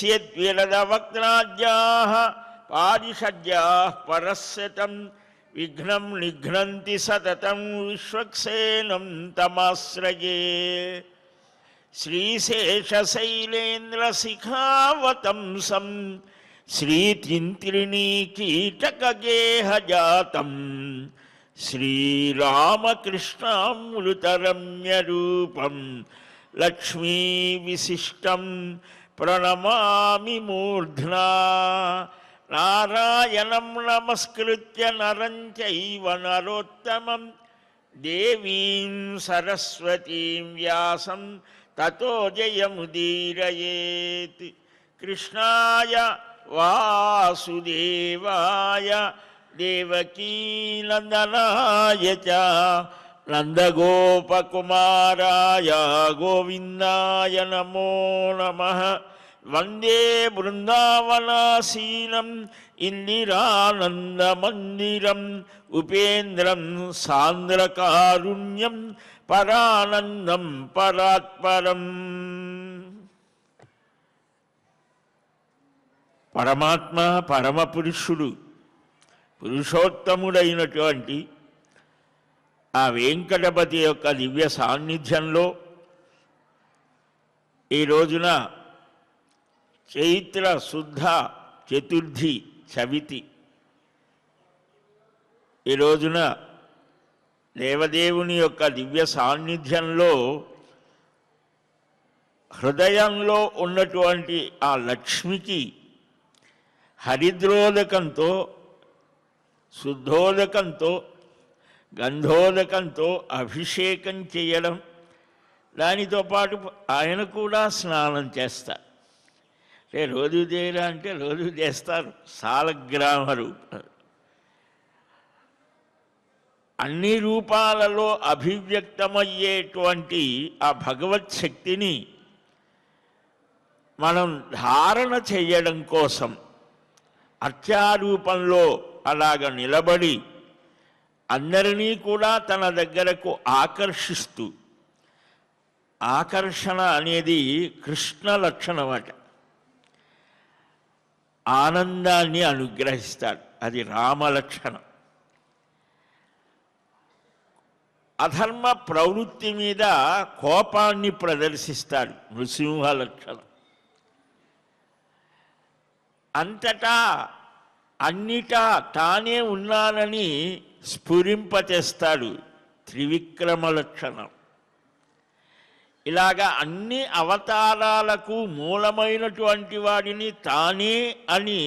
యస్యద్విరదవక్త్రాజ్యాః పారిషడ్యాః పరస్యతం విఘ్నం నిఘ్నంతి సతతం విశ్వక్సేనం తమాశ్రయే. శ్రీశేషశైలేంద్రశిఖావతంసం శ్రీతింత్రిణీకీటకగేహజాతం శ్రీరామకృష్ణామృతరమ్యరూపం లక్ష్మీవిశిష్టం ప్రణమామి మూర్ధ్నా. నారాయణం నమస్కృత్య నరం చైవ నరోత్తమం దేవీం సరస్వతీం వ్యాసం తతో జయముదీరయేత్. కృష్ణాయ వాసుదేవాయ దేవకీనందనాయ చ నందగోపకుమారాయ గోవిందాయ నమో నమః. వందే బృందావనాసీనం ఇందిరానందమందిరం ఉపేంద్రం సాంద్రకారుణ్యం పరానందం పరాత్పరం. పరమాత్మ పరమపురుషుడు పురుషోత్తముడైనటువంటి ఆ వెంకటపతి యొక్క దివ్య సాన్నిధ్యంలో ఈ రోజున చైత్ర శుద్ధ చతుర్థి చవితి ఈ రోజున దేవదేవుని యొక్క దివ్య సాన్నిధ్యంలో హృదయంలో ఉన్నటువంటి ఆ లక్ష్మికి హరిద్రోదకంతో శుద్ధోదకంతో గంధోదకంతో అభిషేకం చేయడం, దానితో పాటు ఆయన కూడా స్నానం చేస్తారు. అంటే రోజు చేయరా అంటే రోజు చేస్తారు. సాలగ్రామ రూపం అన్ని రూపాలలో అభివ్యక్తమయ్యేటువంటి ఆ భగవత్ శక్తిని మనం ధారణ చేయడం కోసం అర్చారూపంలో అలాగ నిలబడి అందరినీ కూడా తన దగ్గరకు ఆకర్షిస్తూ, ఆకర్షణ అనేది కృష్ణ లక్షణం అట. ఆనందాన్ని అనుగ్రహిస్తాడు, అది రామలక్షణం. అధర్మ ప్రవృత్తి మీద కోపాన్ని ప్రదర్శిస్తాడు, నృసింహ లక్షణం. అంతటా అన్నిటా తానే ఉన్నానని స్ఫురింపచేస్తాడు, త్రివిక్రమ లక్షణం. ఇలాగా అన్ని అవతారాలకు మూలమైనటువంటి వాడిని తానే అని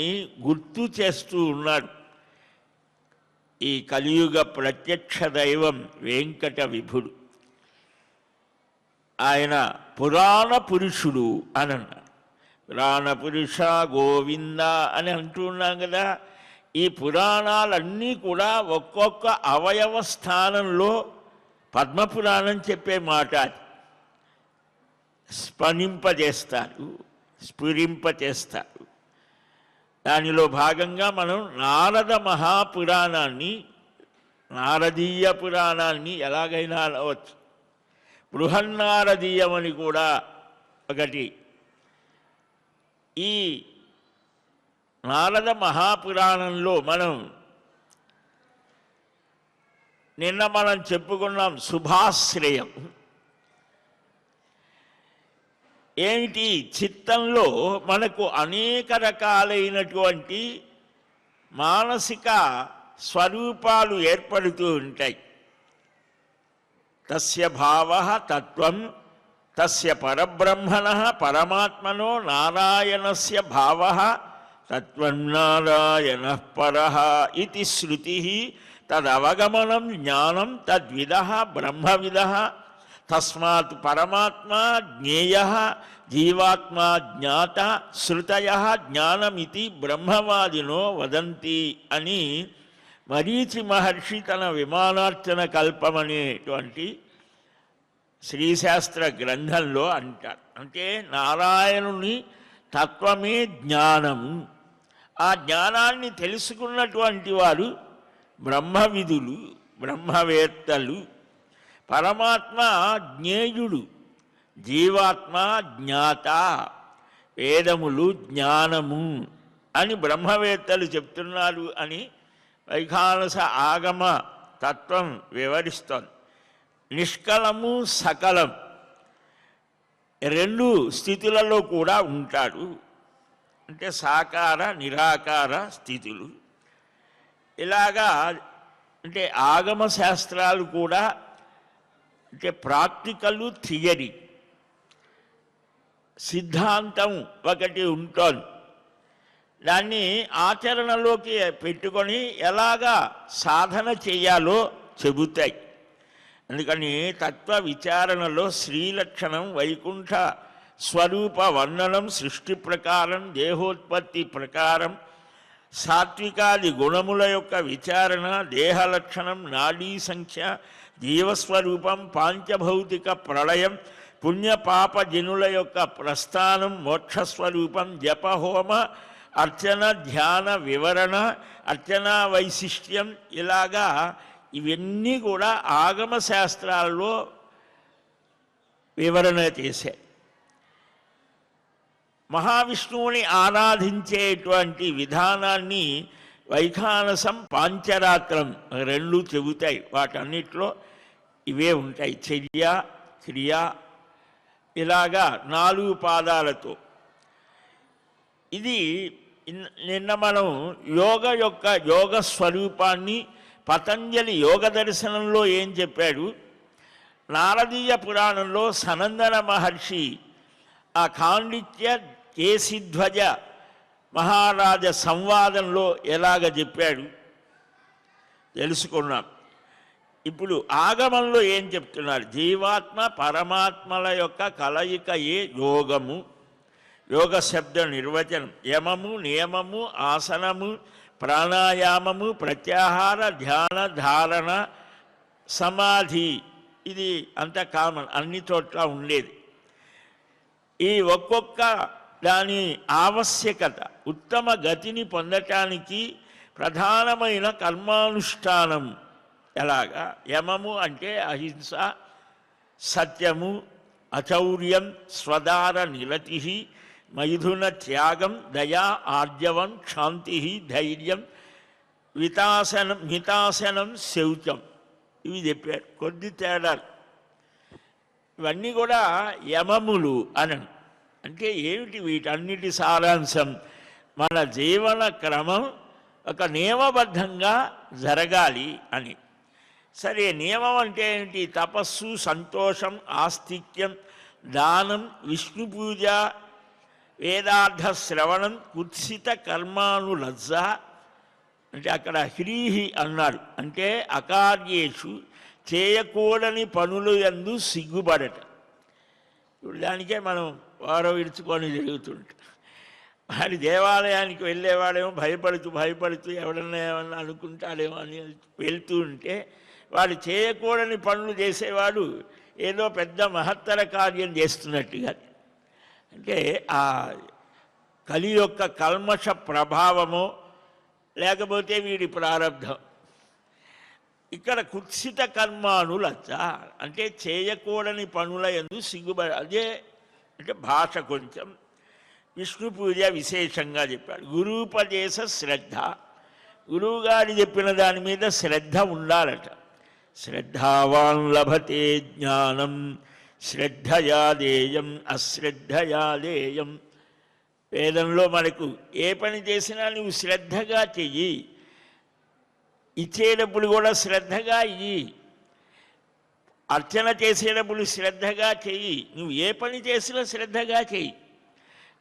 గుర్తు చేస్తూ ఉన్నాడు ఈ కలియుగ ప్రత్యక్ష దైవం వెంకట విభుడు. ఆయన పురాణ పురుషుడు అని అన్నాడు. పురాణ పురుష గోవింద అని అంటున్నాం కదా. ఈ పురాణాలన్నీ కూడా ఒక్కొక్క అవయవ స్థానంలో పద్మపురాణం చెప్పే మాట స్ఫురింపజేస్తారు. దానిలో భాగంగా మనం నారద మహాపురాణాన్ని, నారదీయ పురాణాన్ని ఎలాగైనా అనవచ్చు. బృహన్నారదీయమని కూడా ఒకటి. ఈ నారద మహాపురాణంలో నిన్న మనం చెప్పుకున్నాం శుభాశ్రయం. ఏమిటి? చిత్తంలో మనకు అనేక రకాలైనటువంటి మానసిక స్వరూపాలు ఏర్పడుతూ ఉంటాయి. తస్య భావః తత్వం తస్య పరబ్రహ్మణః పరమాత్మనో నారాయణస్య భావః తత్వం నారాయణః పరః ఇతి శృతిః తదవగమనం జ్ఞానం తద్విదః బ్రహ్మవిదః తస్మాత్ పరమాత్మా జ్ఞేయః జీవాత్మా జ్ఞాత శృతయః జ్ఞానమితి బ్రహ్మవాదినో వదంతి అని మరీచి మహర్షి తన విమానార్చన కల్పమనేటువంటి శ్రీశాస్త్ర గ్రంథంలో అంటారు. అంటే నారాయణుని తత్వమే జ్ఞానము. ఆ జ్ఞానాన్ని తెలుసుకున్నటువంటి వారు బ్రహ్మవిధులు, బ్రహ్మవేత్తలు. పరమాత్మ జ్ఞేయుడు, జీవాత్మ జ్ఞాత. వేదములు జ్ఞానము అని బ్రహ్మవేత్తలు చెప్తున్నారు అని వైఖానస ఆగమ తత్వం వివరిస్తోంది. నిష్కలము సకలం రెండు స్థితులలో కూడా ఉంటాడు. అంటే సాకార నిరాకార స్థితులు. ఇలాగా అంటే ఆగమ శాస్త్రాలు కూడా అంటే ప్రాక్టికల్ థియరీ సిద్ధాంతం ఒకటి ఉంటుంది. దాన్ని ఆచరణలోకి పెట్టుకొని ఎలాగా సాధన చేయాలో చెబుతాయి. అందుకని తత్వ విచారణలో శ్రీలక్షణం, వైకుంఠ స్వరూప వర్ణనం, సృష్టి ప్రకారం, దేహోత్పత్తి ప్రకారం, సాత్వికాది గుణముల యొక్క విచారణ, దేహ లక్షణం, నాడీ సంఖ్య, జీవస్వరూపం, పాంచభౌతిక ప్రళయం, పుణ్యపాప జనుల యొక్క ప్రస్థానం, మోక్షస్వరూపం, జపహోమ అర్చన ధ్యాన వివరణ, అర్చనా వైశిష్ట్యం, ఇలాగా ఇవన్నీ కూడా ఆగమ శాస్త్రాల్లో వివరణ చేశాయి. మహావిష్ణువుని ఆరాధించేటువంటి విధానాన్ని వైఖానసం, పాంచరాత్రం రెండు చెబుతాయి. వాటన్నిటిలో ఇవే ఉంటాయి. చర్య, క్రియ, ఇలాగా 4 పాదాలతో. ఇది నిన్న మనం యోగ స్వరూపాన్ని పతంజలి యోగ దర్శనంలో ఏం చెప్పాడు, నారదీయ పురాణంలో సనందన మహర్షి ఆ ఖాండిత్య కేసిధ్వజ మహారాజ సంవాదంలో ఎలాగ చెప్పాడు తెలుసుకున్నాం. ఇప్పుడు ఆగమంలో ఏం చెప్తున్నారు, జీవాత్మ పరమాత్మల యొక్క కలయికయే యోగము. యోగ శబ్ద నిర్వచనం యమము, నియమము, ఆసనము, ప్రాణాయామము, ప్రత్యాహార, ధ్యాన, ధారణ, సమాధి. ఇది అంత కామన్, అన్ని చోట్ల ఉండేది. ఈ ఒక్కొక్క దాని ఆవశ్యకత ఉత్తమ గతిని పొందటానికి ప్రధానమైన కర్మానుష్ఠానం. ఎలాగా యమము అంటే అహింస, సత్యము, అచౌర్యం, స్వదార నిరతి, మైథున త్యాగం, దయా ఆర్జవం, క్షాంతి, ధైర్యం, మితాసనం, శౌచం. ఇవి చెప్పారు. కొద్ది తేడాలు. ఇవన్నీ కూడా యమములు అని. అంటే ఏమిటి వీటన్నిటి సారాంశం? మన జీవన క్రమం ఒక నియమబద్ధంగా జరగాలి అని. సరే, నియమం అంటే ఏమిటి? తపస్సు, సంతోషం, ఆస్తిక్యం, దానం, విష్ణు పూజ, వేదార్థ శ్రవణం, కుత్సిత కర్మానులజ్జ. అంటే అక్కడ హ్రీహి అన్నారు. అంటే అకార్యేషు, చేయకూడని పనులు యందు సిగ్గుపడట. దానికే మనం వారో విడుచుకొని తిరుగుతుంటాం. వాడి దేవాలయానికి వెళ్ళేవాడేమో భయపడుతూ ఎవడన్నా ఏమన్నా అనుకుంటాడేమో అని వెళ్తూ ఉంటే, వాడు చేయకూడని పనులు చేసేవాడు ఏదో పెద్ద మహత్తర కార్యం చేస్తున్నట్టుగా. అంటే ఆ కలి యొక్క కల్మష ప్రభావమో లేకపోతే వీడి ప్రారంధం. ఇక్కడ కుత్సిత కర్మానులజ్జ అంటే చేయకూడని పనుల యందు సిగ్గుపడ. అదే అంటే భాష కొంచెం. విష్ణు పూజ విశేషంగా చెప్పాడు. గురూపదేశ శ్రద్ధ, గురువుగారు చెప్పిన దాని మీద శ్రద్ధ ఉండాలట. శ్రద్ధావాన్ లభతే జ్ఞానం, శ్రద్ధయాదేయం అశ్రద్ధయాదేయం. వేదంలో మనకు ఏ పని చేసినా నువ్వు శ్రద్ధగా చెయ్యి, ఇచ్చేటప్పుడు కూడా శ్రద్ధగా ఇయ్యి, అర్చన చేసేటప్పుడు శ్రద్ధగా చెయ్యి. నువ్వు ఏ పని చేసినా శ్రద్ధగా చెయ్యి.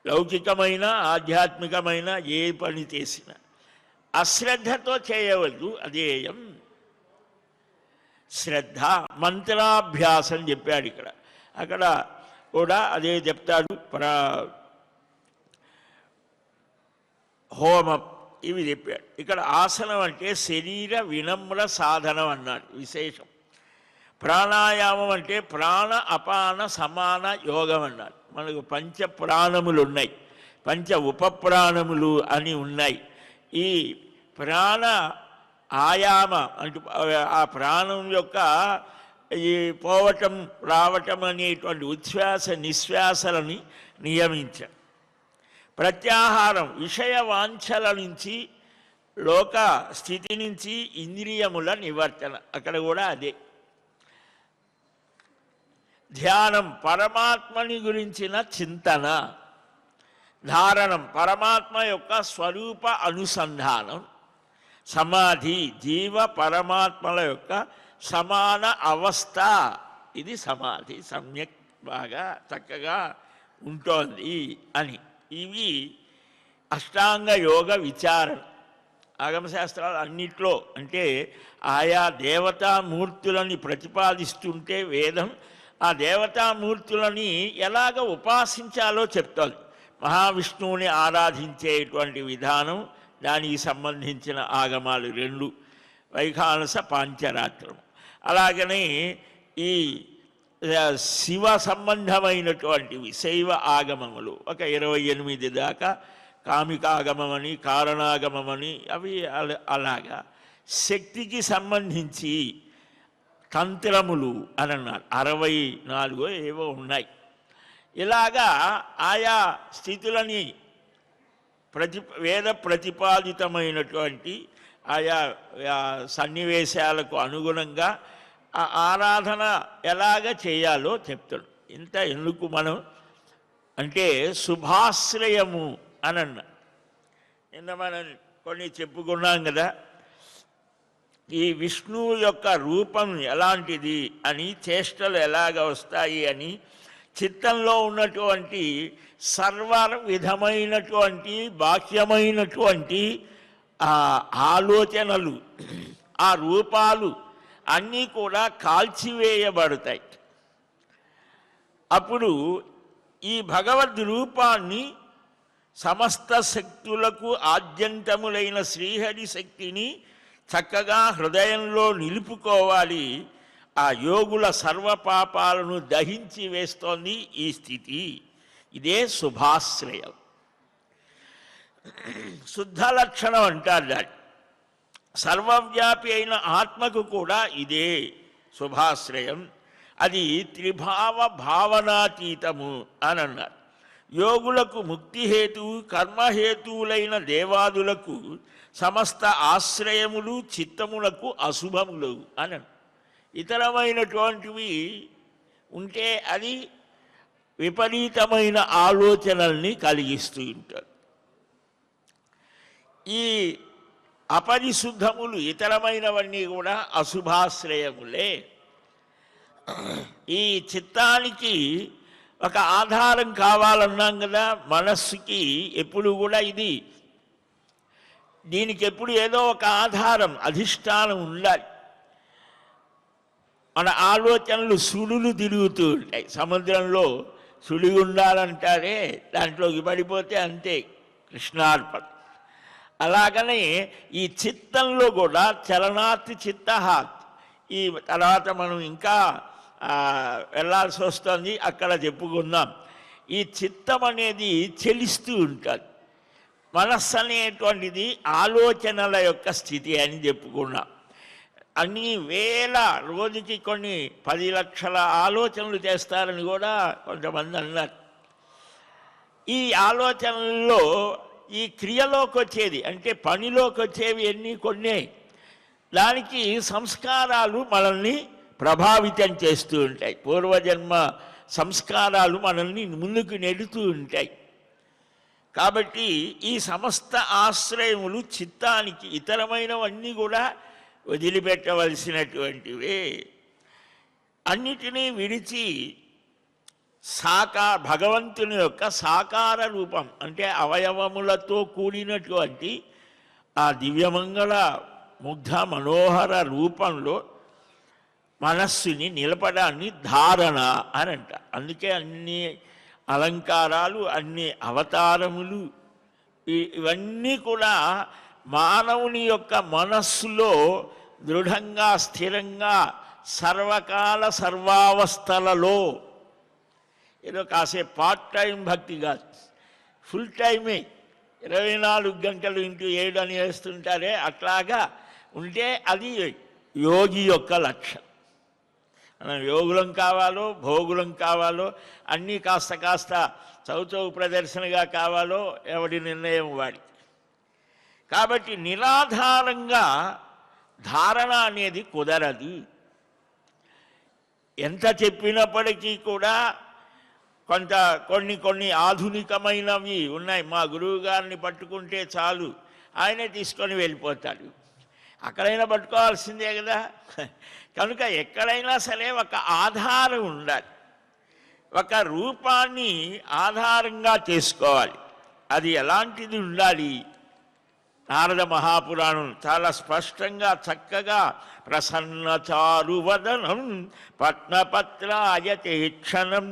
లౌకికమైన ఆధ్యాత్మికమైన ఏ పని చేసినా అశ్రద్ధతో చేయవద్దు. అదేయం శ్రద్ధ. మంత్రాభ్యాసం చెప్పాడు ఇక్కడ. అక్కడ కూడా అదే చెప్తాడు. హోమం ఇవి చెప్పాడు. ఇక్కడ ఆసనం అంటే శరీర వినమ్ర సాధనం అన్నాడు విశేషం. ప్రాణాయామం అంటే ప్రాణ అపాన సమాన యోగం అన్నాడు. మనకు పంచ ప్రాణములు ఉన్నాయి, పంచ ఉపప్రాణములు అని ఉన్నాయి. ఈ ప్రాణ ఆయామ అంటే ఆ ప్రాణం యొక్క ఈ పోవటం రావటం అనేటువంటి ఉచ్ఛ్వాస నిశ్వాసలని నియమించారు. ప్రత్యాహారం విషయ వాంఛల నుంచి, లోక స్థితి నుంచి ఇంద్రియముల నివర్తన, అక్కడ కూడా అదే. ధ్యానం పరమాత్మని గురించిన చింతన, ధారణం పరమాత్మ యొక్క స్వరూప అనుసంధానం, సమాధి జీవ పరమాత్మల యొక్క సమాన అవస్థ, ఇది సమాధి సమ్యక్ బాగా చక్కగా ఉంటోంది అని. ఇవి అష్టాంగ యోగ విచారణ. ఆగమశాస్త్రాలు అన్నిట్లో అంటే ఆయా దేవతామూర్తులని ప్రతిపాదిస్తుంటే వేదం ఆ దేవతామూర్తులని ఎలాగ ఉపాసించాలో చెప్తోంది. మహావిష్ణువుని ఆరాధించేటువంటి విధానం, దానికి సంబంధించిన ఆగమాలు 2, వైఖానస పాంచరాత్రం. అలాగనే ఈ శివ సంబంధమైనటువంటివి శైవ ఆగమములు ఒక 28 దాకా, కామికాగమమని, కారణాగమమని, అవి అలాగా. శక్తికి సంబంధించి తంత్రములు అని అన్నారు, 64 ఏవో ఉన్నాయి. ఇలాగా ఆయా స్థితులని వేద ప్రతిపాదితమైనటువంటి ఆయా సన్నివేశాలకు అనుగుణంగా ఆ ఆరాధన ఎలాగ చేయాలో చెప్తాడు. ఇంత ఎందుకు మనం అంటే శుభాశ్రయము అని అన్న నిన్న మనం కొన్ని చెప్పుకున్నాం కదా. ఈ విష్ణువు యొక్క రూపం ఎలాంటిది అని, చేష్టలు ఎలాగ వస్తాయి అని, చిత్తంలో ఉన్నటువంటి సర్వ విధమైనటువంటి బాహ్యమైనటువంటి ఆలోచనలు, ఆ రూపాలు అన్నీ కూడా కాల్చివేయబడతాయి. అప్పుడు ఈ భగవద్ రూపాన్ని సమస్త శక్తులకు ఆద్యంతములైన శ్రీహరి శక్తిని చక్కగా హృదయంలో నిలుపుకోవాలి. ఆ యోగుల సర్వపాపాలను దహించి వేస్తోంది ఈ స్థితి. ఇదే శుభాశ్రయం. శుద్ధ లక్షణం అంటారు దాన్ని. సర్వవ్యాపి అయిన ఆత్మకు కూడా ఇదే శుభాశ్రయం. అది త్రిభావ భావనాతీతము అని అన్నారు. యోగులకు ముక్తిహేతువు, కర్మహేతువులైన దేవాదులకు సమస్త ఆశ్రయములు చిత్తములకు అశుభములు అని. ఇతరమైనటువంటివి ఉంటే అది విపరీతమైన ఆలోచనల్ని కలిగిస్తూ ఉంటారు. ఈ అపరిశుద్ధములు ఇతరమైనవన్నీ కూడా అశుభాశ్రయములే. ఈ చిత్తానికి ఒక ఆధారం కావాలన్నాం కదా. మనస్సుకి ఎప్పుడు కూడా దీనికి ఎప్పుడు ఏదో ఒక ఆధారం, అధిష్టానం ఉండాలి. మన ఆలోచనలు సుడులు తిరుగుతూ ఉంటాయి. సముద్రంలో సుడి ఉండాలంటారే, దాంట్లోకి పడిపోతే అంతే, కృష్ణార్పణ. అలాగనే ఈ చిత్తంలో కూడా చలనాత్ చిత్తహాత్. ఈ తర్వాత మనం ఇంకా వెళ్ళాల్సి వస్తుంది, అక్కడ చెప్పుకుందాం. ఈ చిత్తం అనేది చెలిస్తూ ఉంటుంది. మనస్సు అనేటువంటిది ఆలోచనల యొక్క స్థితి అని చెప్పుకున్నాం. అన్ని వేల, రోజుకి కొన్ని 10 లక్షల ఆలోచనలు చేస్తారని కూడా కొంతమంది అన్నారు. ఈ ఆలోచనల్లో ఈ క్రియలోకి వచ్చేది అంటే పనిలోకి వచ్చేవి ఎన్ని కొన్నే. దానికి సంస్కారాలు మనల్ని ప్రభావితం చేస్తూ ఉంటాయి. పూర్వజన్మ సంస్కారాలు మనల్ని ముందుకు నెడుతూ ఉంటాయి. కాబట్టి ఈ సమస్త ఆశ్రయములు చిత్తానికి ఇతరమైనవన్నీ కూడా వదిలిపెట్టవలసినటువంటివే. అన్నిటినీ విడిచి భగవంతుని యొక్క సాకార రూపం అంటే అవయవములతో కూడినటువంటి ఆ దివ్యమంగళ ముగ్ధ మనోహర రూపంలో మనస్సుని నిలపడాన్ని ధారణ అని అంట. అందుకే అన్ని అలంకారాలు, అన్ని అవతారములు, ఇవన్నీ కూడా మానవుని యొక్క మనస్సులో దృఢంగా స్థిరంగా సర్వకాల సర్వావస్థలలో, ఏదో కాసేపు పార్ట్ టైం భక్తి కాదు, ఫుల్ టైమే 24 గంటలు ఇంటూ 7 అని వేస్తుంటారే, అట్లాగా ఉంటే అది యోగి యొక్క లక్ష్యం. మనం యోగులం కావాలో భోగులం కావాలో అన్నీ కాస్త కాస్త చౌచౌ ప్రదర్శనగా కావాలో ఎవడి నిర్ణయం వాడి. కాబట్టి నిరాధారంగా ధారణ అనేది కుదరదు. ఎంత చెప్పినప్పటికీ కూడా కొన్ని ఆధునికమైనవి ఉన్నాయి. మా గురువు గారిని పట్టుకుంటే చాలు, ఆయనే తీసుకొని వెళ్ళిపోతాడు. అక్కడైనా పట్టుకోవాల్సిందే కదా. కనుక ఎక్కడైనా సరే ఒక ఆధారం ఉండాలి, ఒక రూపాన్ని ఆధారంగా చేసుకోవాలి. అది ఎలాంటిది ఉండాలి? నారద మహాపురాణం చాలా స్పష్టంగా చక్కగా ప్రసన్నచారువదనం పట్నపత్రాయతేక్షణం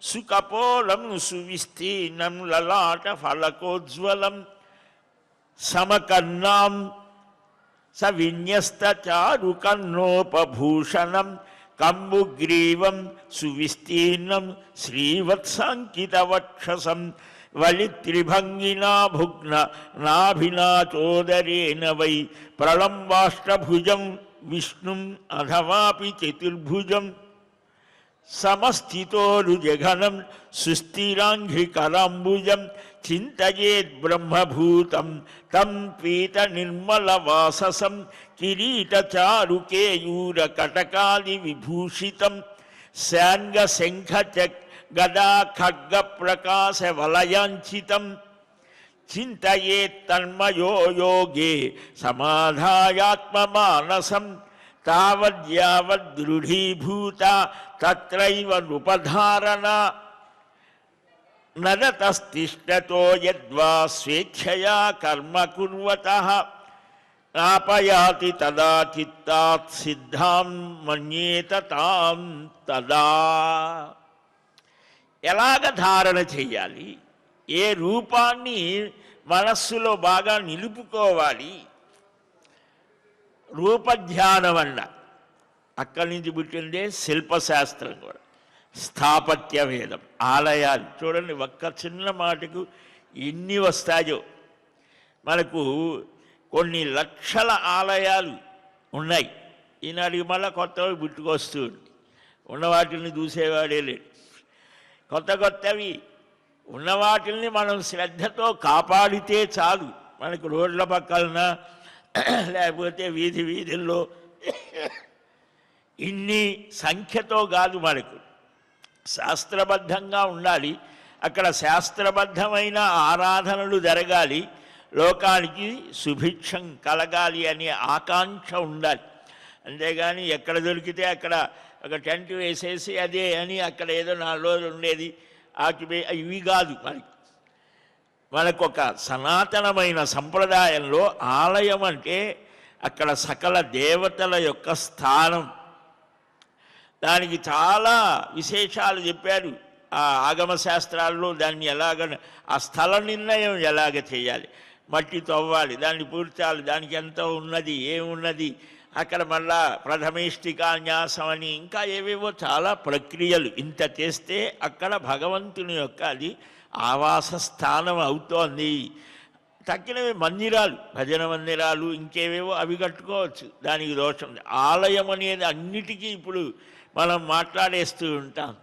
సుకపోలం సువిస్తీర్ణం లలాట ఫలకోజ్వలం సమకర్ణాం సవిన్యస్తచారుకర్ణోపభూషణం కంబుగ్రీవం సువిస్తీర్ణం శ్రీవత్సాంకితవక్షసం వలిత్రిభంగినా భుగ్న నాభినాచోదరేణ వై ప్రళంబాష్టభుజం విష్ణుం అథవాపి చతుర్భుజం సమస్థితోరుజఘనం సుస్థిరాంఘ్రికరాంబుజం చింతయేద్ బ్రహ్మభూతం తం పీత నిర్మలవాససం కిరీటచారుకేయూర కటకాది విభూషితం శాంగశంఖ గదా ఖడ్గ ప్రకాశ వలయాంచితం చింతయేత్ తన్మయో యోగే సమాధాయాత్మమానసం తావద్యావద్దృఢీభూత తత్రైవ నృపధారణ నరతస్తిష్ఠతో యద్వా స్వేచ్ఛయా కర్మ కుర్వతః నాపయాతి తదా చిత్తాత్ సిద్ధాం మన్యేత తాం తదా. ఎలాగ ధారణ చెయ్యాలి? ఏ రూపాన్ని మనస్సులో బాగా నిలుపుకోవాలి? రూపధ్యానం అన్న అక్కడి నుంచి పుట్టిందే శిల్పశాస్త్రం కూడా, స్థాపత్య వేదం. ఆలయాలు చూడండి, ఒక్క చిన్న మాటకు ఎన్ని వస్తాయో. మనకు కొన్ని లక్షల ఆలయాలు ఉన్నాయి. ఈనాటికి మళ్ళీ కొత్తవి పుట్టుకొస్తూ ఉన్న వాటిని చూసేవాడే లేడు. కొత్తవి ఉన్న వాటిల్ని మనం శ్రద్ధతో కాపాడితే చాలు. మనకు రోడ్ల పక్కన లేకపోతే వీధుల్లో ఇన్ని సంఖ్యతో కాదు, మనకు శాస్త్రబద్ధంగా ఉండాలి. అక్కడ శాస్త్రబద్ధమైన ఆరాధనలు జరగాలి, లోకానికి సుభిక్షం కలగాలి అనే ఆకాంక్ష ఉండాలి. అంతేగాని ఎక్కడ దొరికితే అక్కడ ఒక టెంట్ వేసేసి అదే అని అక్కడ ఏదో 4 రోజులు ఉండేది ఇవి కాదు. మనకొక సనాతనమైన సంప్రదాయంలో ఆలయం అంటే అక్కడ సకల దేవతల యొక్క స్థానం. దానికి చాలా విశేషాలు చెప్పారు ఆ ఆగమ శాస్త్రాల్లో. దాన్ని ఎలాగ ఆ స్థల నిర్ణయం ఎలాగ చేయాలి, మట్టి తవ్వాలి, దాన్ని పూడ్చాలి, దానికి ఎంత ఉన్నది ఏమున్నది, అక్కడ మళ్ళా ప్రథమేష్టికాన్యాసం అని ఇంకా ఏవేవో చాలా ప్రక్రియలు. ఇంత చేస్తే అక్కడ భగవంతుని యొక్క అది ఆవాస స్థానం అవుతోంది. తక్కినవి మందిరాలు, భజన మందిరాలు, ఇంకేవేవో అవి కట్టుకోవచ్చు, దానికి దోషం. ఆలయం అనేది అన్నిటికీ ఇప్పుడు మనం మాట్లాడేస్తూ ఉంటాం.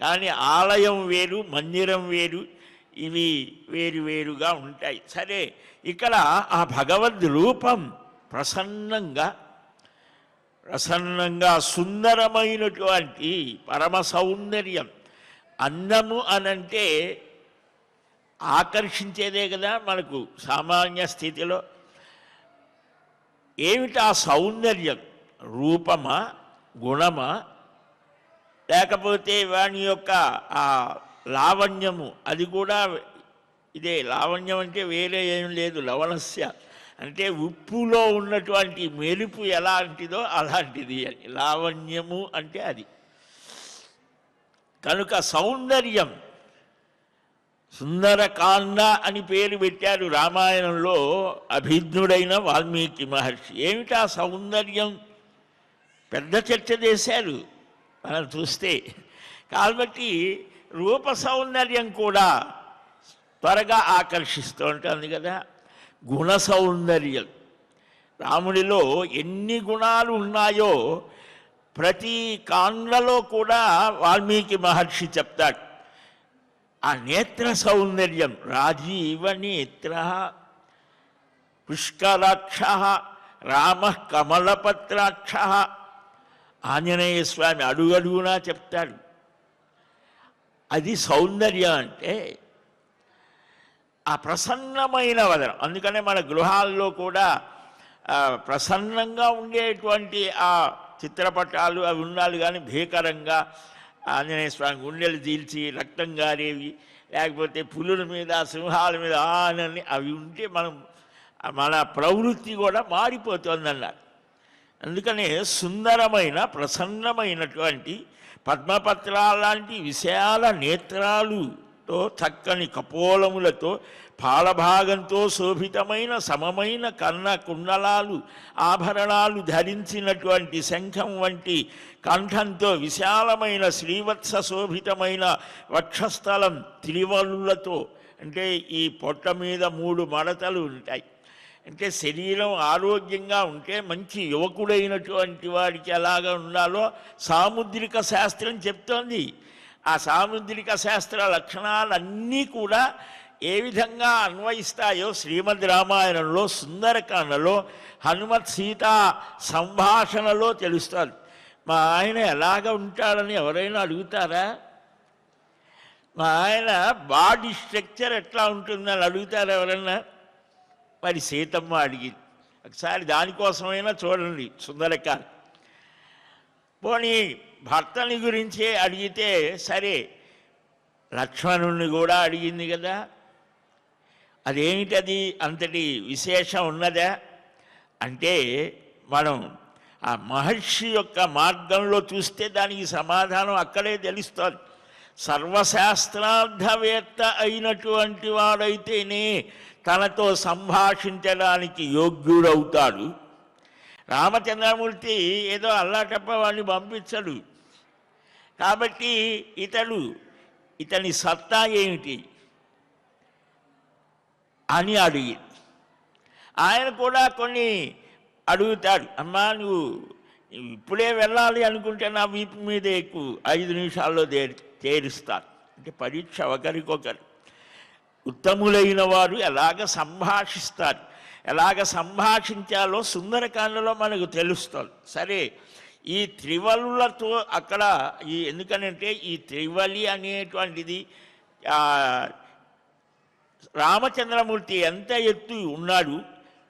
కానీ ఆలయం వేరు, మందిరం వేరు, ఇవి వేరుగా ఉంటాయి. సరే, ఇక్కడ ఆ భగవద్ రూపం ప్రసన్నంగా సుందరమైనటువంటి పరమ సౌందర్యం. అందము అనంటే ఆకర్షించేదే కదా మనకు సామాన్య స్థితిలో. ఏమిటి ఆ సౌందర్యం? రూపమా, గుణమా, లేకపోతే వాని యొక్క ఆ లావణ్యము? అది కూడా ఇదే. లావణ్యం అంటే వేరే ఏం లేదు, లవణస్య అంటే ఉప్పులో ఉన్నటువంటి మెరుపు ఎలాంటిదో అలాంటిది అని. లావణ్యము అంటే అది. కనుక సౌందర్యం, సుందరకాండ అని పేరు పెట్టారు రామాయణంలో అభిజ్ఞుడైన వాల్మీకి మహర్షి. ఏమిటా సౌందర్యం? పెద్ద చర్చ చేశారు మనం చూస్తే. కాబట్టి రూప సౌందర్యం కూడా త్వరగా ఆకర్షిస్తూ ఉంటుంది కదా. గుణ సౌందర్యం, రాముడిలో ఎన్ని గుణాలు ఉన్నాయో ప్రతి కాండలో కూడా వాల్మీకి మహర్షి చెప్తాడు ఆ నేత్ర సౌందర్యం. రాజీవ నేత్ర పుష్కరాక్ష రామ కమలపత్రాక్ష. ఆంజనేయ స్వామి అడుగడుగునా చెప్తాడు. అది సౌందర్యం అంటే ఆ ప్రసన్నమైన వదనం. అందుకనే మన గృహాల్లో కూడా ప్రసన్నంగా ఉండేటువంటి ఆ చిత్రపటాలు అవి ఉండాలి. కానీ భీకరంగా ఆంజనేయ స్వామి గుండెలు చీల్చి రక్తం గారేవి, లేకపోతే పులుల మీద సింహాల మీద ఆనని అవి ఉంటే మన ప్రవృత్తి కూడా మారిపోతుందన్నారు. అందుకనే సుందరమైన ప్రసన్నమైనటువంటి పద్మపత్రాల లాంటి విశాల నేత్రాలుతో చక్కని కపోలములతో పాలభాగంతో శోభితమైన సమమైన కన్న కుండలాలు ఆభరణాలు ధరించినటువంటి శంఖం వంటి కంఠంతో విశాలమైన శ్రీవత్స శోభితమైన వక్షస్థలం త్రివలులతో, అంటే ఈ పొట్ట మీద 3 మడతలు ఉంటాయి. అంటే శరీరం ఆరోగ్యంగా ఉంటే మంచి యువకుడైనటువంటి వాడికి ఎలాగ ఉండాలో సాముద్రిక శాస్త్రం చెప్తోంది. ఆ సాముద్రిక శాస్త్ర లక్షణాలన్నీ కూడా ఏ విధంగా అన్వయిస్తాయో శ్రీమద్ రామాయణంలో సుందరకాండలో హనుమత్ సీతా సంభాషణలో తెలుస్తుంది. మా ఆయన ఎలాగ ఉంటాడని ఎవరైనా అడుగుతారా? మా ఆయన బాడీ స్ట్రక్చర్ ఎట్లా ఉంటుందని అడుగుతారా ఎవరన్నా? మరి సీతమ్మ అడిగింది. ఒకసారి దానికోసమైనా చూడండి సుందరకాండ. పోనీ భర్తని గురించే అడిగితే సరే, లక్ష్మణుణ్ణి కూడా అడిగింది కదా. అదేమిటది అంతటి విశేషం ఉన్నదా అంటే మనం ఆ మహర్షి యొక్క మార్గంలో చూస్తే దానికి సమాధానం అక్కడే తెలుస్తుంది. సర్వశాస్త్రార్థవేత్త అయినటువంటి వాడైతేనే తనతో సంభాషించడానికి యోగ్యుడవుతాడు. రామచంద్రమూర్తి ఏదో అల్లాటప్ప వాడిని పంపించడు. కాబట్టి ఇతని సత్తా ఏమిటి అని అడిగి ఆయన కూడా కొన్ని అడుగుతాడు. అమ్మా నువ్వు ఇప్పుడే వెళ్ళాలి అనుకుంటే నా వీపు మీద ఎక్కువ 5 నిమిషాల్లో చేరుస్తారు. అంటే పరీక్ష ఒకరికొకరు. ఉత్తములైన వారు ఎలాగ సంభాషిస్తారు, ఎలాగ సంభాషించాలో సుందరకాండలో మనకు తెలుస్తుంది. సరే, ఈ త్రివలులతో అక్కడ ఎందుకనంటే ఈ త్రివలి అనేటువంటిది రామచంద్రమూర్తి ఎంత ఎత్తు ఉన్నాడు,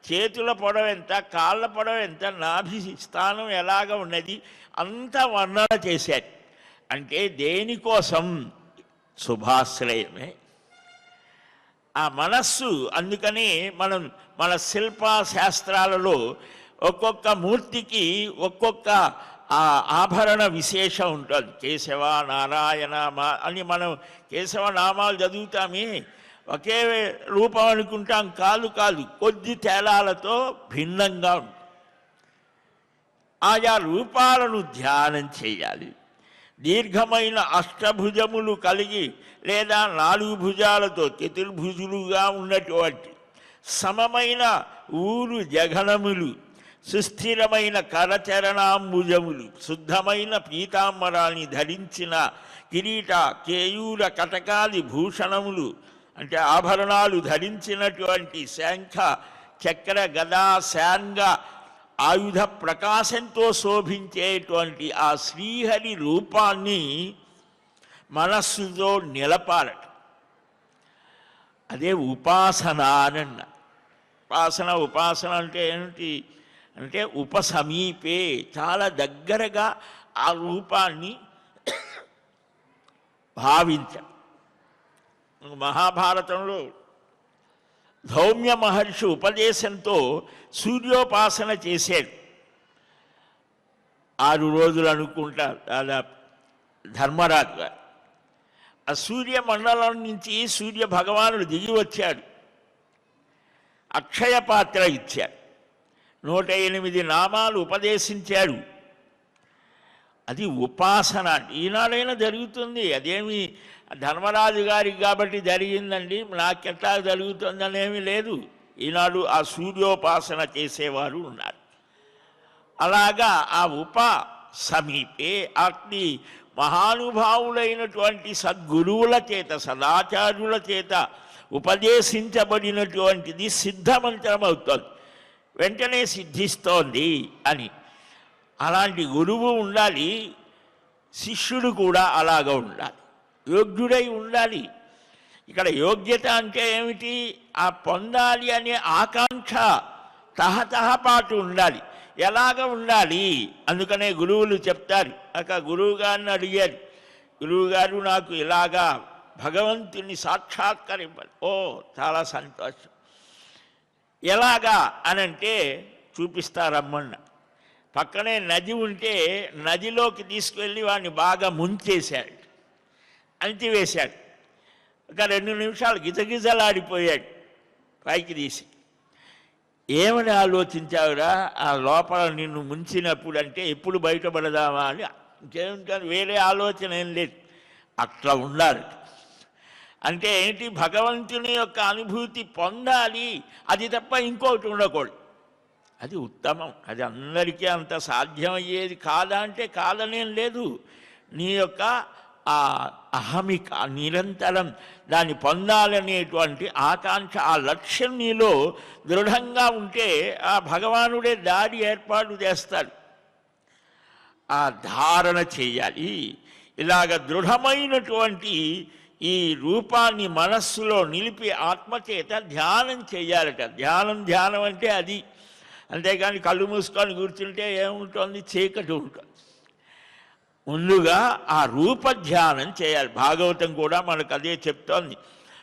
చేతుల పొడవు ఎంత, కాళ్ళ పొడవు ఎంత, నాభి స్థానం ఎలాగ ఉన్నది అంతా వర్ణన చేశారు. అంటే దేనికోసం? శుభాశ్రయమే. ఆ మనస్సు. అందుకని మన శిల్పశాస్త్రాలలో ఒక్కొక్క మూర్తికి ఒక్కొక్క ఆభరణ విశేషం ఉంటుంది. కేశవ నారాయణ అని మనం కేశవ నామాలు చదువుతామే, ఒకే రూపం అనుకుంటాం. కాదు, కొద్ది తేడాలతో భిన్నంగా ఉంటుంది. ఆయా రూపాలను ధ్యానం చేయాలి. దీర్ఘమైన అష్టభుజములు కలిగి లేదా 4 భుజాలతో చతుర్భుజులుగా ఉన్నటువంటి సమమైన ఊరు జఘనములు, సుస్థిరమైన కరచరణాంబుజములు, శుద్ధమైన పీతాంబరాన్ని ధరించిన కిరీట కేయూర కటకాది భూషణములు అంటే ఆభరణాలు ధరించినటువంటి శంఖ చక్ర గదా శాంగ ఆయుధ ప్రకాశంతో శోభించేటువంటి ఆ శ్రీహరి రూపాన్ని మనస్సుతో నిలపాలట. అదే ఉపాసన అన్న. ఉపాసన అంటే ఏమిటి అంటే ఉపసమీపే, చాలా దగ్గరగా ఆ రూపాన్ని భావించాలి. మహాభారతంలో ధౌమ్య మహర్షి ఉపదేశంతో సూర్యోపాసన చేశాడు. 6 రోజులు అనుకుంటా దాదాపు ధర్మరాజు గారు. ఆ సూర్యమండలం నుంచి సూర్య భగవానుడు దిగి వచ్చాడు. అక్షయ పాత్ర ఇచ్చాడు. 108 నామాలు ఉపదేశించాడు. అది ఉపాసన. ఈనాడైనా జరుగుతుంది. అదేమి ధర్మరాజు గారికి కాబట్టి జరిగిందండి, నాకెట్లా జరుగుతుందనేమి లేదు. ఈనాడు ఆ సూర్యోపాసన చేసేవారు ఉన్నారు. అలాగా ఆ సమీపే అగ్ని మహానుభావులైనటువంటి సద్గురువుల చేత సదాచార్యుల చేత ఉపదేశించబడినటువంటిది సిద్ధమంత్రం అవుతుంది, వెంటనే సిద్ధిస్తోంది అని. అలాంటి గురువు ఉండాలి, శిష్యుడు కూడా అలాగ ఉండాలి, యోగ్యుడై ఉండాలి. ఇక్కడ యోగ్యత అంటే ఏమిటి? ఆ పొందాలి అనే ఆకాంక్ష తహతహపాటు ఉండాలి. ఎలాగ ఉండాలి? అందుకనే గురువులు చెప్తారు. గురువు గారిని అడిగారు, గురువుగారు నాకు ఇలాగా భగవంతుని సాక్షాత్కరింపాలి. ఓ చాలా సంతోషం. ఎలాగా అనంటే చూపిస్తారమ్మన్న. పక్కనే నది ఉంటే నదిలోకి తీసుకువెళ్ళి వాడిని బాగా ముంచేశాడు, అంటివేశాడు. ఒక 2 నిమిషాలు గిజగిజలాడిపోయాడు, పైకి తీసి. ఏమని ఆలోచించావురా ఆ లోపల నిన్ను ముంచినప్పుడు? అంటే ఎప్పుడు బయటపడదామా అని. ఇంకేమిటని వేరే ఆలోచన ఏం లేదు. అట్లా ఉండాలి. అంటే ఏంటి? భగవంతుని యొక్క అనుభూతి పొందాలి, అది తప్ప ఇంకోటి ఉండకూడదు. అది ఉత్తమం. అది అందరికీ అంత సాధ్యమయ్యేది కాదా అంటే కాదనేం లేదు. నీ యొక్క ఆ అహమిక నిరంతరం దాన్ని పొందాలనేటువంటి ఆకాంక్ష, ఆ లక్ష్యం నీలో దృఢంగా ఉంటే ఆ భగవానుడే దారి ఏర్పాటు చేస్తాడు. ఆ ధారణ చేయాలి. ఇలాగ దృఢమైనటువంటి ఈ రూపాన్ని మనస్సులో నిలిపి ఆత్మచేత ధ్యానం చేయాలట. ధ్యానం అంటే అది. అంతేగాని కళ్ళు మూసుకొని కూర్చుంటే ఏముంటుంది? చీకటి ఉంటుంది. ముందుగా ఆ రూపధ్యానం చేయాలి. భాగవతం కూడా మనకు అదే చెప్తోంది.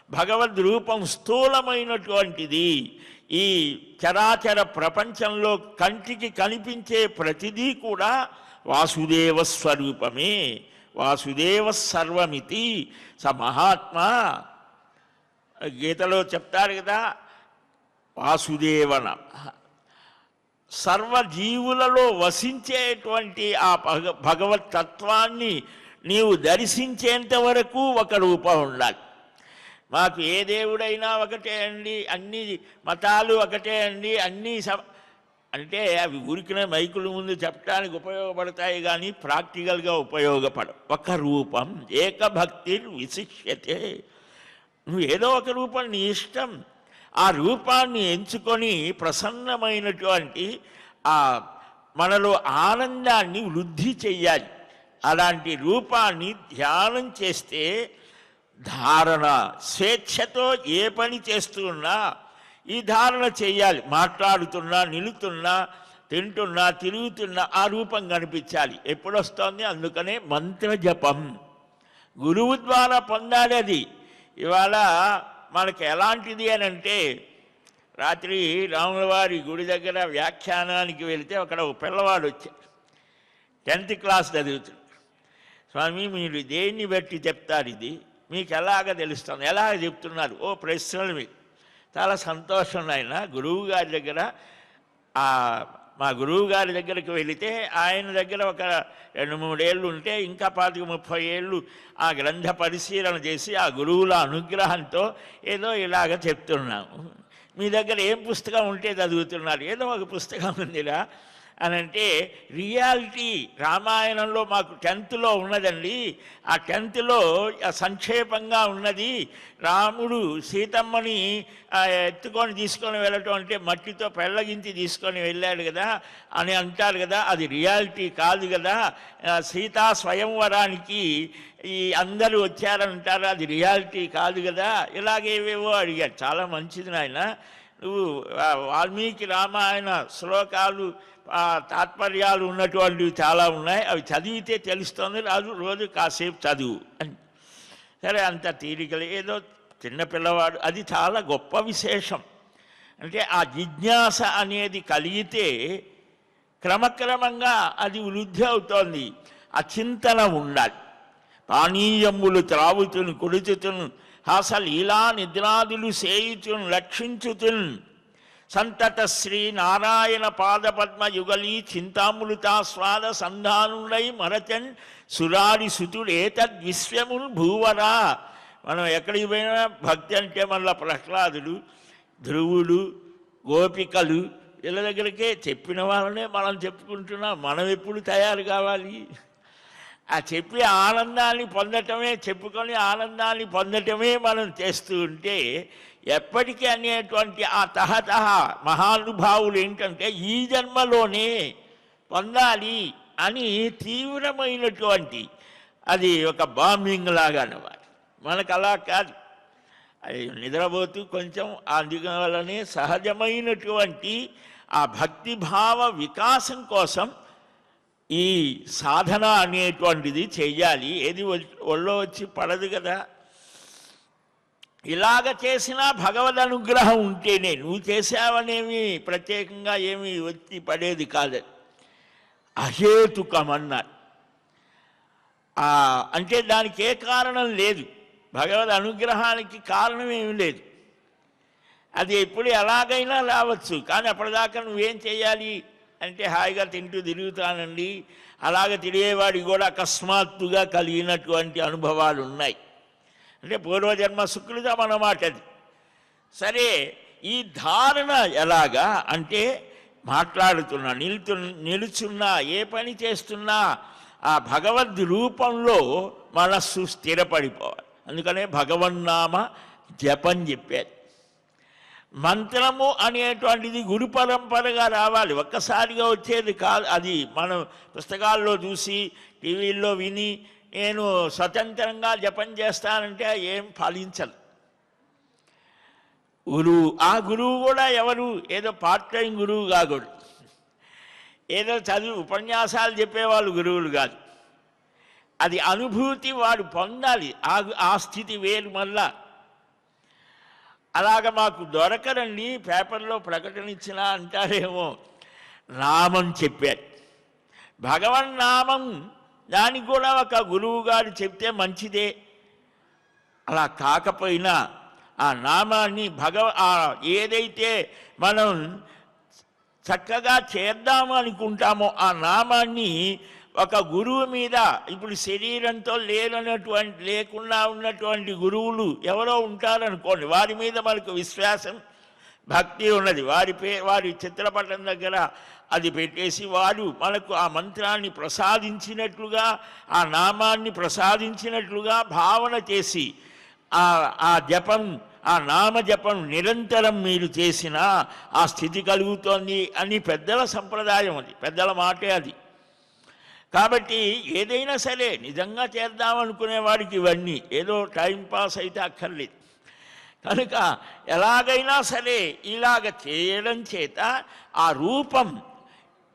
భగవద్ రూపం స్థూలమైనటువంటిది. ఈ చరాచర ప్రపంచంలో కంటికి కనిపించే ప్రతిదీ కూడా వాసుదేవ స్వరూపమే. వాసుదేవ సర్వమితి స మహాత్మా. గీతలో చెప్తారు కదా, వాసుదేవన సర్వజీవులలో వసించేటువంటి ఆ భగవత్ తత్వాన్ని నీవు దర్శించేంత వరకు ఒక రూపం ఉండాలి. మాకు ఏ దేవుడైనా ఒకటే అండి, అన్ని మతాలు ఒకటే అండి, అన్నీ అంటే అవి ఊరికిన మైకుల ముందు చెప్పడానికి ఉపయోగపడతాయి కానీ ప్రాక్టికల్గా ఉపయోగపడవు. ఒక రూపం ఏకభక్తి విశిష్యతే. నువ్వు ఏదో ఒక రూపం నీ ఇష్టం. ఆ రూపాన్ని ఎంచుకొని ప్రసన్నమైనటువంటి ఆ మనలో ఆనందాన్ని వృద్ధి చెయ్యాలి. అలాంటి రూపాన్ని ధ్యానం చేస్తే ధారణ, స్వేచ్ఛతో ఏ పని చేస్తున్నా ఈ ధారణ చేయాలి. మాట్లాడుతున్నా, నిలుతున్నా, తింటున్నా, తిరుగుతున్నా ఆ రూపం కనిపించాలి. ఎప్పుడు వస్తుంది? అందుకనే మంత్రజపం గురువు ద్వారా పొందాలి. అది ఇవాళ మనకు ఎలాంటిది అని అంటే, రాత్రి రాములవారి గుడి దగ్గర వ్యాఖ్యానానికి వెళితే అక్కడ ఒక పిల్లవాడు వచ్చాడు, 10th క్లాస్ చదువుతున్నాడు. స్వామి మీరు దేన్ని బట్టి చెప్తారు, ఇది మీకు ఎలాగ తెలుస్తుంది, ఎలాగ చెప్తున్నారు? ఓ ప్రశ్నలు మీకు. చాలా సంతోషం నాయన. గురువు గారి దగ్గర మా గురువు గారి దగ్గరికి వెళితే ఆయన దగ్గర ఒక 2-3 ఏళ్ళు ఉంటే ఇంకా 25-30 ఏళ్ళు ఆ గ్రంథ పరిశీలన చేసి ఆ గురువుల అనుగ్రహంతో ఏదో ఇలాగ చెప్తున్నాము. మీ దగ్గర ఏం పుస్తకం ఉంటే చదువుతున్నారు? ఏదో ఒక పుస్తకం ఉందిరా అని అంటే, రియాలిటీ రామాయణంలో మాకు 10th ఉన్నదండి. ఆ 10th సంక్షేపంగా ఉన్నది. రాముడు సీతమ్మని ఎత్తుకొని తీసుకొని వెళ్ళటం అంటే మట్టితో పెళ్ళగించి తీసుకొని వెళ్ళాడు కదా అని అంటారు కదా, అది రియాలిటీ కాదు కదా. సీతా స్వయంవరానికి ఈ అందరూ వచ్చారంటారు, అది రియాలిటీ కాదు కదా. ఇలాగేవేవో అడిగాడు. చాలా మంచిది నాయన, నువ్వు వాల్మీకి రామాయణ శ్లోకాలు తాత్పర్యాలు ఉన్నటువంటివి చాలా ఉన్నాయి, అవి చదివితే తెలుస్తుంది, రోజు కాసేపు చదువు అని. సరే అంత తీరికలు, ఏదో చిన్నపిల్లవాడు, అది చాలా గొప్ప విశేషం. అంటే ఆ జిజ్ఞాస అనేది కలిగితే క్రమక్రమంగా అది వృద్ధి అవుతోంది. ఆ చింతన ఉండాలి. పానీయములు త్రావుతును కొడుచుతును హాసలీలా నిద్రాదులు సేయుచును లక్షించుతున్ సంతత శ్రీ నారాయణ పాదపద్మ యుగలీ చింతామృతాస్వాద సంధానుడై మరచన్ సురాడి సుతుడు ఏతద్విశ్వముల్ భూవరా. మనం ఎక్కడికి పోయినా భక్తి అంటే మళ్ళీ ప్రహ్లాదుడు, ధ్రువుడు, గోపికలు వీళ్ళ దగ్గరికే చెప్పిన వాళ్ళనే మనం చెప్పుకుంటున్నాం. మనం ఎప్పుడు తయారు కావాలి? ఆ చెప్పి ఆనందాన్ని పొందటమే, చెప్పుకొని ఆనందాన్ని పొందటమే మనం చేస్తూ ఉంటే ఎప్పటికీ అనేటువంటి ఆ తహతహ మహానుభావులు ఏంటంటే ఈ జన్మలోనే పొందాలి అని తీవ్రమైనటువంటి అది ఒక బాంబింగ్ లాగా అన్నమాట. మనకు అలా కాదు. అది నిద్రపోతూ కొంచెం అందువలనే సహజమైనటువంటి ఆ భక్తిభావ వికాసం కోసం ఈ సాధన అనేటువంటిది చెయ్యాలి. ఏది ఒళ్ళో వచ్చి పడదు కదా. ఇలాగ చేసినా భగవద్ అనుగ్రహం ఉంటేనే, నువ్వు చేసావనేమి ప్రత్యేకంగా ఏమి వచ్చి పడేది కాదు. అహేతుకమన్నారు. అంటే దానికి ఏ కారణం లేదు. భగవద్ అనుగ్రహానికి కారణం ఏమి లేదు. అది ఎప్పుడు ఎలాగైనా రావచ్చు. కానీ అప్పటిదాకా నువ్వేం చేయాలి అంటే హాయిగా తింటూ తిరుగుతానండి. అలాగ తిరిగేవాడికి కూడా అకస్మాత్తుగా కలిగినటువంటి అనుభవాలు ఉన్నాయి. అంటే పూర్వజన్మ సుకృతం అన్నమాట అది. సరే, ఈ ధారణ ఎలాగా అంటే మాట్లాడుతున్నా, నిలుచున్నా, ఏ పని చేస్తున్నా ఆ భగవద్ రూపంలో మనస్సు స్థిరపడిపోవాలి. అందుకనే భగవన్నామ జపం చెప్పారు. మంత్రము అనేటువంటిది గురు పరంపరగా రావాలి, ఒక్కసారిగా వచ్చేది కాదు. అది మనం పుస్తకాల్లో చూసి టీవీల్లో విని నేను స్వతంత్రంగా జపం చేస్తానంటే ఏం ఫలించదు. గురువు, ఆ గురువు కూడా ఎవరు? ఏదో పార్ట్ టైం గురువు కాకూడదు, ఏదో చదువు ఉపన్యాసాలు చెప్పేవాళ్ళు గురువులు కాదు. అది అనుభూతి వాడు పొందాలి. ఆ స్థితి వేరు. మళ్ళా అలాగ మాకు దొరకరండి, పేపర్లో ప్రకటన ఇచ్చినా అంటారేమో. నామం చెప్పారు, భగవన్నామం. దానికి కూడా ఒక గురువు గారు చెప్తే మంచిదే. అలా కాకపోయినా ఆ నామాన్ని ఏదైతే మనం చక్కగా చేద్దాము అనుకుంటామో ఆ నామాన్ని ఒక గురువు మీద, ఇప్పుడు శరీరంతో లేకుండా ఉన్నటువంటి గురువులు ఎవరో ఉంటారనుకోండి, వారి మీద మనకు విశ్వాసం భక్తి ఉన్నది. వారి చిత్రపటం దగ్గర అది పెట్టేసి వారు మనకు ఆ మంత్రాన్ని ప్రసాదించినట్లుగా, ఆ నామాన్ని ప్రసాదించినట్లుగా భావన చేసి ఆ జపం, ఆ నామజపం నిరంతరం మీరు చేసినా ఆ స్థితి కలుగుతోంది అని పెద్దల సంప్రదాయం. అది పెద్దల మాటే అది. కాబట్టి ఏదైనా సరే నిజంగా చేద్దామనుకునే వాడికి ఇవన్నీ ఏదో టైంపాస్ అయితే అక్కర్లేదు. కనుక ఎలాగైనా సరే ఇలాగ చేయడం చేత ఆ రూపం,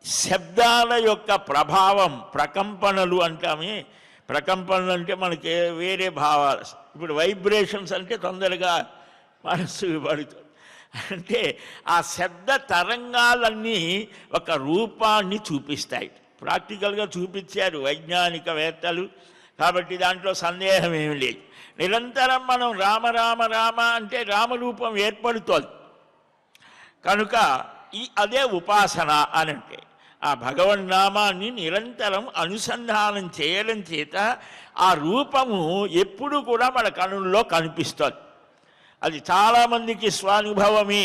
శబ్దాల యొక్క ప్రభావం, ప్రకంపనలు అంటామే. ప్రకంపనలు అంటే మనకి వేరే భావాలు. ఇప్పుడు వైబ్రేషన్స్ అంటే తొందరగా మనస్సు పడుతుంది. అంటే ఆ శబ్ద తరంగాలన్నీ ఒక రూపాన్ని చూపిస్తాయి. ప్రాక్టికల్గా చూపించారు వైజ్ఞానికవేత్తలు. కాబట్టి దాంట్లో సందేహం ఏమి లేదు. నిరంతరం మనం రామ రామ రామ అంటే రామరూపం ఏర్పడుతోంది. కనుక అదే ఉపాసన అని అంటే ఆ భగవన్నామాన్ని నిరంతరం అనుసంధానం చేయడం చేత ఆ రూపము ఎప్పుడు కూడా మన కనుల్లో కనిపిస్తుంది. అది చాలామందికి స్వానుభవమే.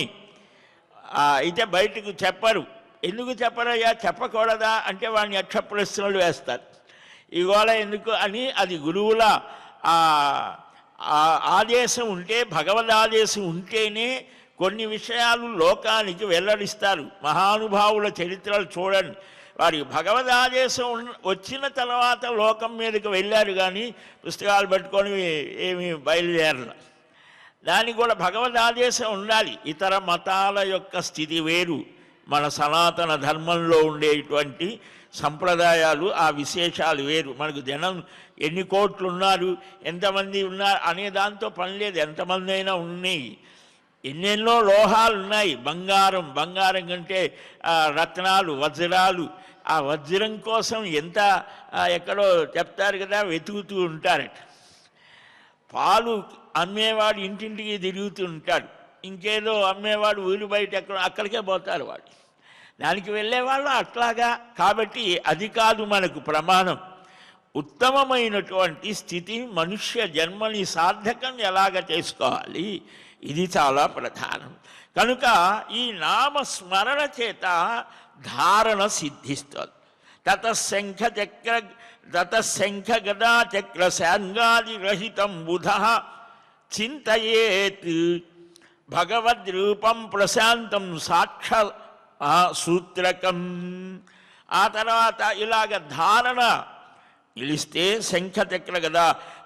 అయితే బయటకు చెప్పరు. ఎందుకు చెప్పరయ్యా, చెప్పకూడదా అంటే వాడిని యక్ష ప్రశ్నలు వేస్తారు. ఇవాళ ఎందుకు అని అది గురువుల ఆదేశం ఉంటే, భగవద్ ఆదేశం ఉంటేనే కొన్ని విషయాలు లోకానికి వెల్లడిస్తారు. మహానుభావుల చరిత్రలు చూడండి. వారి భగవద్ ఆదేశం వచ్చిన తర్వాత లోకం మీదకి వెళ్ళారు, కానీ పుస్తకాలు పట్టుకొని ఏమి బయలుదేరరు. దానికి కూడా భగవద్ ఆదేశం ఉండాలి. ఇతర మతాల యొక్క స్థితి వేరు, మన సనాతన ధర్మంలో ఉండేటువంటి సంప్రదాయాలు, ఆ విశేషాలు వేరు. మనకు జనం ఎన్ని కోట్లు ఉన్నారు, ఎంతమంది ఉన్నారు అనే దాంతో పని లేదు. ఎంతమంది అయినా ఉన్నాయి. ఎన్నెన్నో లోహాలు ఉన్నాయి. బంగారం కంటే రత్నాలు, వజ్రాలు. ఆ వజ్రం కోసం ఎంత ఎక్కడో చెప్తారు కదా, వెతుకుతూ ఉంటారట. పాలు అమ్మేవాడు ఇంటింటికి తిరుగుతూ ఉంటాడు. ఇంకేదో అమ్మేవాడు ఊరి బయట అక్కడికే పోతారు వాడు. దానికి వెళ్ళేవాళ్ళు అట్లాగా. కాబట్టి అది కాదు మనకు ప్రమాణం. ఉత్తమమైనటువంటి స్థితి, మనుష్య జన్మని సార్థకం ఎలాగ చేసుకోవాలి, ఇది చాలా ప్రధానం. కనుక ఈ నామస్మరణ చేత ధారణ సిద్ధిస్తుంది. తతశంఖ గదా చక్ర శాంగాది రహితం బుధ చింతయేత్ భగవద్రూపం ప్రశాంతం సాక్ష సూత్రకం. ఆ తర్వాత ఇలాగ ధారణ నిలిస్తే శంఖచక్ర గదా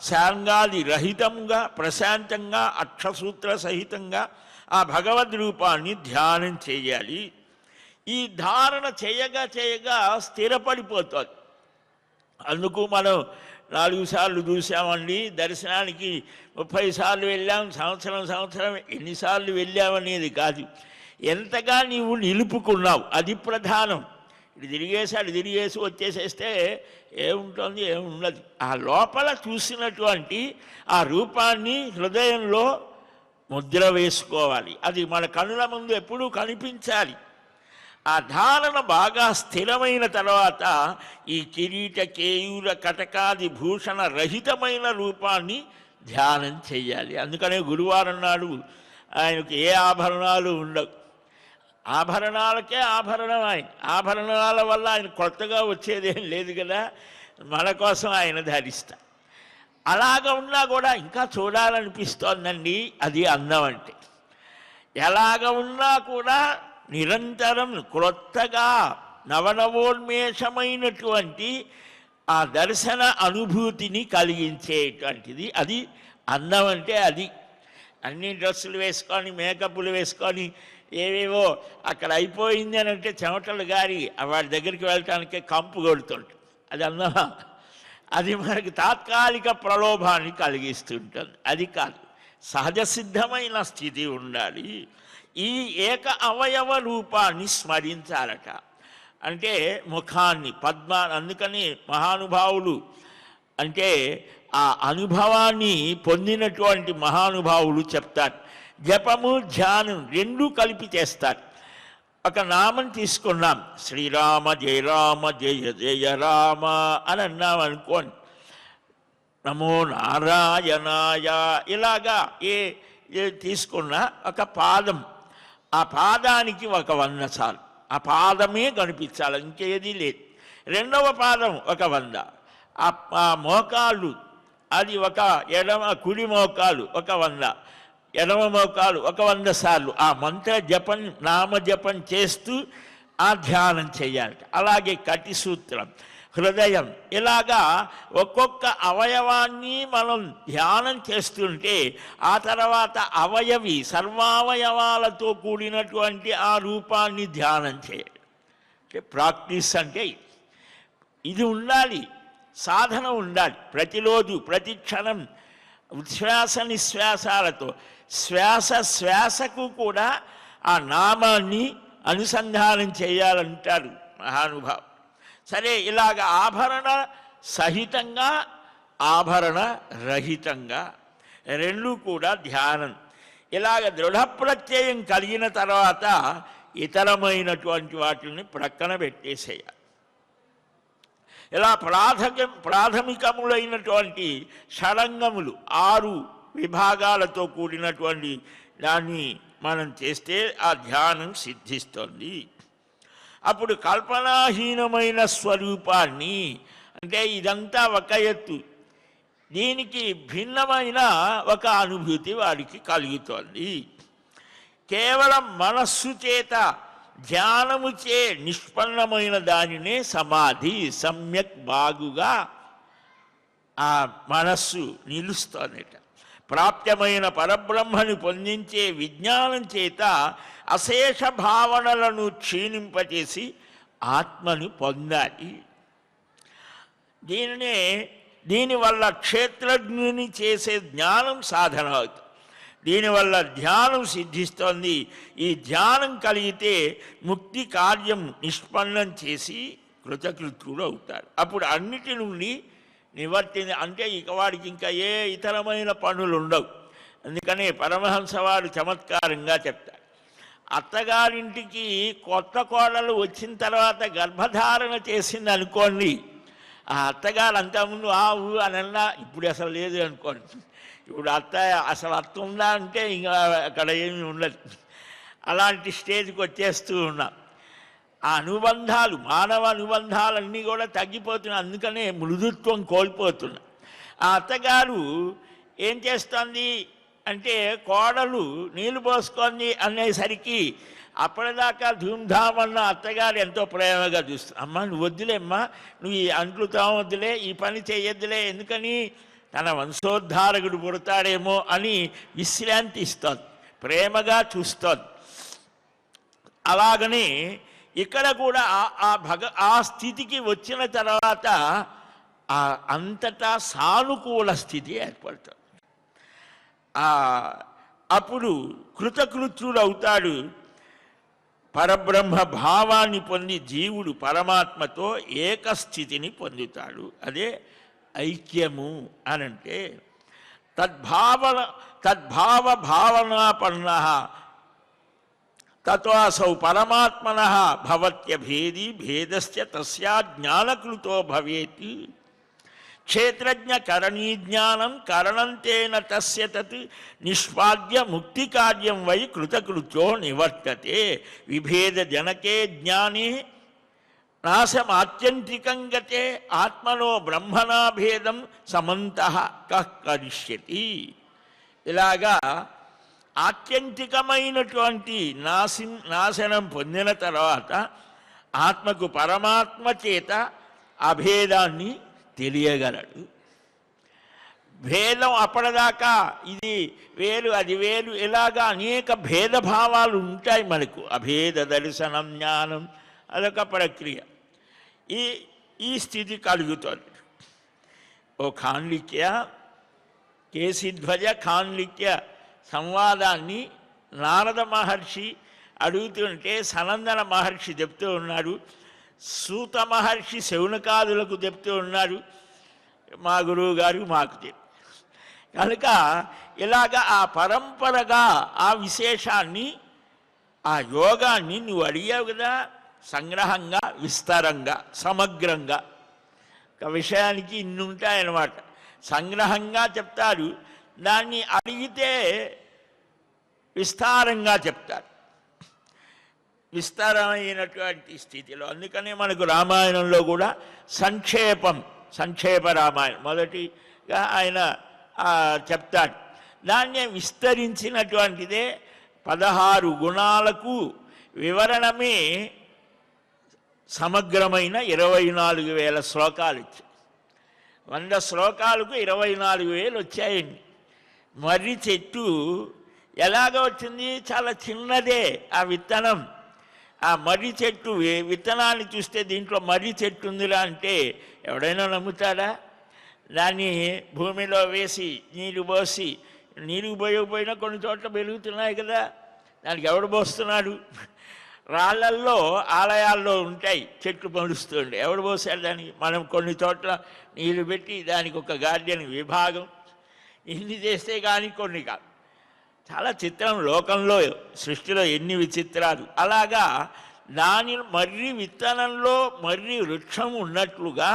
శాంగాది రహితంగా ప్రశాంతంగా అక్షసూత్ర సహితంగా ఆ భగవద్ రూపాన్ని ధ్యానం చేయాలి. ఈ ధారణ చేయగా చేయగా స్థిరపడిపోతుంది. అందుకు మనం 4 సార్లు చూసామండి, దర్శనానికి 30 సార్లు వెళ్ళాం, సంవత్సరం ఎన్నిసార్లు వెళ్ళామనేది కాదు, ఎంతగా నీవు నిలుపుకున్నావు అది ప్రధానం. ఇటు తిరిగేసి వచ్చేసేస్తే ఏముంటుంది, ఏముండదు. ఆ లోపల చూసినటువంటి ఆ రూపాన్ని హృదయంలో ముద్ర వేసుకోవాలి. అది మన కనుల ముందు ఎప్పుడూ కనిపించాలి. ఆ ధారణ బాగా స్థిరమైన తర్వాత ఈ కిరీట కేయూర కటకాది భూషణ రహితమైన రూపాన్ని ధ్యానం చేయాలి. అందుకనే గురువారం నాడు ఆయనకు ఏ ఆభరణాలు ఉండవు. ఆభరణాలకే ఆభరణం ఆయన. ఆభరణాల వల్ల ఆయన కొత్తగా వచ్చేదేం లేదు కదా, మన కోసం ఆయన ధరిస్తా. అలాగ ఉన్నా కూడా ఇంకా చూడాలనిపిస్తోందండి. అది అందం అంటే. ఎలాగ ఉన్నా కూడా నిరంతరం క్రొత్తగా నవనవోన్మేషమైనటువంటి ఆ దర్శన అనుభూతిని కలిగించేటువంటిది అది అందం అంటే. అది అన్ని డ్రెస్సులు వేసుకొని మేకప్లు వేసుకొని ఏవేవో అక్కడ అయిపోయింది అని అంటే చెమటలు గారి వాడి దగ్గరికి వెళ్ళటానికే కంపు కొడుతుంటుంది. అది అందమా? అది మనకి తాత్కాలిక ప్రలోభాన్ని కలిగిస్తుంటుంది. అది కాదు, సహజ సిద్ధమైన స్థితి ఉండాలి. ఈ ఏక అవయవ రూపాన్ని స్మరించాలట. అంటే ముఖాన్ని అందుకని మహానుభావులు అంటే ఆ అనుభవాన్ని పొందినటువంటి మహానుభావులు చెప్తారు. జపము ధ్యానం రెండూ కలిపి చేస్తారు. ఒక నామం తీసుకున్నాం, శ్రీరామ జయ రామ జయ జయ రామ అని అన్నాం అనుకోండి, నమో నారాయణాయ ఇలాగా ఏ తీసుకున్నా ఒక పాదం, ఆ పాదానికి 100 సార్లు ఆ పాదమే కనిపించాలి, ఇంకేది లేదు. రెండవ పాదం 100, ఆ మోకాళ్ళు అది కుడి మోకాలు 100, ఎడమ మోకాలు 100 సార్లు ఆ మంత్ర జపం నామజపం చేస్తూ ఆ ధ్యానం చేయాలి. అలాగే కటి సూత్రం, హృదయం, ఇలాగా ఒక్కొక్క అవయవాన్ని మనం ధ్యానం చేస్తుంటే ఆ తర్వాత సర్వావయవాలతో కూడినటువంటి ఆ రూపాన్ని ధ్యానం చేయాలి. అంటే ప్రాక్టీస్ అంటే ఇది ఉండాలి, సాధన ఉండాలి. ప్రతిరోజు ప్రతి క్షణం ఉచ్ఛ్వాస నిశ్వాసాలతో శ్వాసకు కూడా ఆ నామాన్ని అనుసంధానం చేయాలంటారు మహానుభావు. సరే, ఇలాగ ఆభరణ సహితంగా ఆభరణ రహితంగా రెండు కూడా ధ్యానం. ఇలాగ దృఢప్రత్యయం కలిగిన తర్వాత ఇతరమైనటువంటి వాటిని ప్రక్కన పెట్టేసేయాలి. ఇలా ప్రాథమికములైనటువంటి షడంగములు 6 విభాగాలతో కూడినటువంటి దాన్ని మనం చేస్తే ఆ ధ్యానం సిద్ధిస్తుంది. అప్పుడు కల్పనాహీనమైన స్వరూపాన్ని, అంటే ఇదంతా ఒక ఎత్తు, దీనికి భిన్నమైన ఒక అనుభూతి వాడికి కలుగుతోంది. కేవలం మనస్సు చేత ధ్యానము చే నిష్పన్నమైన దానినే సమాధి, సమ్యక్ బాగుగా ఆ మనస్సు నిలుస్తోందట. ప్రాప్యమైన పరబ్రహ్మను పొందించే విజ్ఞానం చేత అశేష భావనలను క్షీణింపచేసి ఆత్మను పొందాలి. దీనివల్ల క్షేత్రజ్ఞుని చేసే జ్ఞానం సాధన అవుతుంది. దీనివల్ల ధ్యానం సిద్ధిస్తోంది. ఈ ధ్యానం కలిగితే ముక్తి కార్యం నిష్పన్నం చేసి కృతకృత్యుడు అవుతాడు. అప్పుడు అన్నిటి నుండి అంటే వాడికి ఇంకా ఏ ఇతరమైన పనులు ఉండవు. అందుకనే పరమహంస వారు చమత్కారంగా చెప్తారు, అత్తగారింటికి కొత్త కోడలు వచ్చిన తర్వాత గర్భధారణ చేసింది అనుకోండి, ఆ అత్తగారు అంతకుముందు ఊ అనన్నా ఇప్పుడు అసలు లేదు అనుకోండి. ఇప్పుడు అత్త అసలు అత్త ఉందా అంటే ఇంకా అక్కడ ఏమి ఉండదు. అలాంటి స్టేజ్కి వచ్చేస్తూ ఉన్నాం. ఆ అనుబంధాలు, మానవ అనుబంధాలన్నీ కూడా తగ్గిపోతున్నాయి. అందుకనే మృదుత్వం కోల్పోతున్నాయి. ఆ అత్తగారు ఏం చేస్తుంది అంటే కోడలు నీళ్లు పోసుకొని అనేసరికి అప్పటిదాకా ధూమ్ధామ్ అన్న అత్తగారు ఎంతో ప్రేమగా చూస్తుంది. అమ్మ నువ్వు వద్దులేమ్మా, నువ్వు ఈ అంట్లు తామొద్దులే, ఈ పని చేయొద్దులే, ఎందుకని తన వంశోద్ధారకుడు పుడతాడేమో అని విశ్రాంతి ఇస్తుంది, ప్రేమగా చూస్తుంది. అలాగని ఇక్కడ కూడా ఆ స్థితికి వచ్చిన తర్వాత అంతటా సానుకూల స్థితి ఏర్పడుతుంది. అప్పుడు కృతకృత్యుడు అవుతాడు. పరబ్రహ్మ భావాన్ని పొంది జీవుడు పరమాత్మతో ఏకస్థితిని పొందుతాడు. అదే ఐక్యము అనంటే తద్భావ భావనాపన్న తత్వాసౌ పరమాత్మన భవత్యభేది భేదస్య తస్యా జ్ఞానకృతో భవేత్. క్షేత్రజ్ఞ కరణీజ్ఞానం కరణంతేన తస్య తత్ నిష్పాద్య ముక్తి కార్యం వై కృతకృత్యో నివర్తతే. విభేద జనకే జ్ఞానే నాశమాత్యంతికం గతే ఆత్మనో బ్రహ్మణా భేదం సమంతః కః కరిష్యతి. ఇలాగా ఆత్యంతికమైనటువంటి నాశనం పొందిన తర్వాత ఆత్మకు పరమాత్మ చేత అభేదాన్ని తెలియగలడు. భేదం అప్పటిదాకా ఇది వేరు అది వేరు, ఇలాగా అనేక భేదభావాలు ఉంటాయి మనకు. అభేద దర్శనం జ్ఞానం అదొక ప్రక్రియ. ఈ స్థితి కలుగుతుంది. ఓ ఖాండిక్య, కేశిధ్వజ ఖాండిక్య సంవాదాన్ని నారద మహర్షి అడుగుతుంటే సనందన మహర్షి చెప్తూ ఉన్నాడు, సూత మహర్షి శౌనకాదులకు చెప్తూ ఉన్నారు, మా గురువు గారు మాకు చెప్పి. కనుక ఇలాగ ఆ పరంపరగా ఆ విశేషాన్ని, ఆ యోగాన్ని నువ్వు అడిగావు కదా, సంగ్రహంగా విస్తారంగా సమగ్రంగా ఒక విషయానికి ఇన్ని ఉంటాయన్నమాట. సంగ్రహంగా చెప్తారు, దాన్ని అడిగితే విస్తారంగా చెప్తారు, విస్తారమైనటువంటి స్థితిలో. అందుకనే మనకు రామాయణంలో కూడా సంక్షేప రామాయణం మొదటిగా ఆయన చెప్తాడు. దాన్నే విస్తరించినటువంటిదే 16 గుణాలకు వివరణమే సమగ్రమైన 24,000 శ్లోకాలు ఇచ్చాయి. 100 శ్లోకాలకు 24,000 వచ్చాయండి. మర్రి చెట్టు ఎలాగ వచ్చింది? చాలా చిన్నదే ఆ విత్తనం. ఆ మర్రి చెట్టు విత్తనాన్ని చూస్తే దీంట్లో మర్రి చెట్టు ఉందిరా అంటే ఎవడైనా నమ్ముతాడా? దాన్ని భూమిలో వేసి నీరు పోసి, నీరు పోయకపోయినా కొన్ని చోట్ల పెరుగుతున్నాయి కదా, దానికి ఎవడు పోస్తున్నాడు? రాళ్ళల్లో ఆలయాల్లో ఉంటాయి చెట్లు పడుస్తుండే, ఎవడు పోసాడు దానికి? మనం కొన్ని చోట్ల నీళ్ళు పెట్టి దానికి ఒక గార్డెన్ విభాగం ఇన్ని చేస్తే కానీ కొన్ని కాదు. చాలా చిత్రం లోకంలో, సృష్టిలో ఎన్ని విచిత్రాలు. అలాగా దాని మర్రి విత్తనంలో మర్రి వృక్షం ఉన్నట్లుగా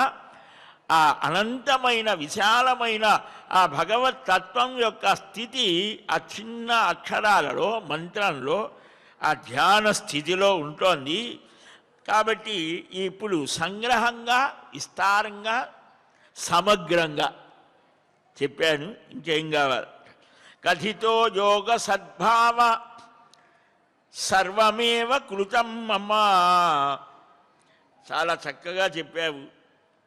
ఆ అనంతమైన విశాలమైన ఆ భగవత్ తత్వం యొక్క స్థితి ఆ చిన్న అక్షరాలలో మంత్రంలో ఆ ధ్యాన స్థితిలో ఉంటోంది. కాబట్టి ఇప్పుడు సంగ్రహంగా విస్తారంగా సమగ్రంగా చెప్పాను. ఇంకేం కావాలి? కథితో యోగ సద్భావ సర్వమేవ కృతం మమ. చాలా చక్కగా చెప్పావు